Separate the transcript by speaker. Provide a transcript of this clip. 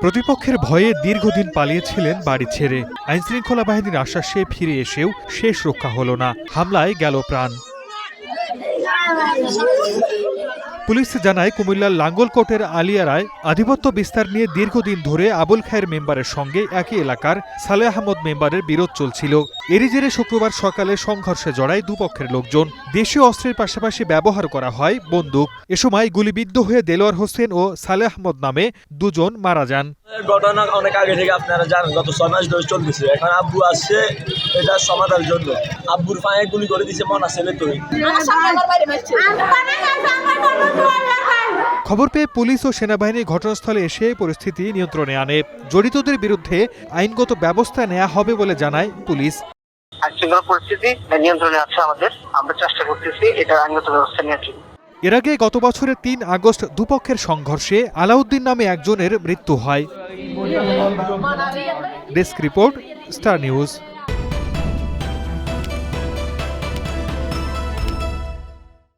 Speaker 1: প্রতিপক্ষের ভয়ে দীর্ঘদিন পালিয়েছিলেন বাড়ি ছেড়ে। আইনশৃঙ্খলা বাহিনীর আশ্বাসে ফিরে এসেও শেষ রক্ষা হলো না, হামলায় গেল প্রাণ। পুলিশ জানায়, কুমিল্লার লাঙ্গলকোটের আলিয়ারায় আধিপত্য বিস্তার নিয়ে দীর্ঘদিন ধরে আবুল খায়ের মেম্বারের সঙ্গে একই এলাকার সালেহ আহমদ মেম্বারের বিরোধ চলছিল। এরই জেরে শুক্রবার সকালে সংঘর্ষে জড়ায় দুপক্ষের লোকজন। দেশীয় অস্ত্রের পাশাপাশি ব্যবহার করা হয় বন্দুক। এ সময় গুলিবিদ্ধ হয়ে দেলোয়ার হোসেন ও সালেহ আহমদ নামে দুজন মারা যান।
Speaker 2: ঘটনা অনেক আগে থেকে আপনারা জানেন, গত 6 মাস ধরে চলতেছে। এখন আব্বু আসছে এটা সমাধানের জন্য। আব্বুর পায়ে গুলি করে দিয়েছে মনা ছেলে তুই।
Speaker 1: খবর পেয়ে পুলিশ ও সেনাবাহিনী ঘটনাস্থলে এসে পরিস্থিতি নিয়ন্ত্রণে আনে। জড়িতদের বিরুদ্ধে আইনগত ব্যবস্থা নেওয়া হবে বলে জানায় পুলিশ।
Speaker 3: আইনশৃঙ্খলা পরিস্থিতি নিয়ন্ত্রণে আছে আমাদের, আমরা চেষ্টা করতেছি এটা আইনগত ব্যবস্থা নেওয়ার জন্য।
Speaker 1: এর আগে গত বছরের ৩ আগস্ট দুপক্ষের সংঘর্ষে আলাউদ্দিন নামে একজনের মৃত্যু হয়। Desk report, star news.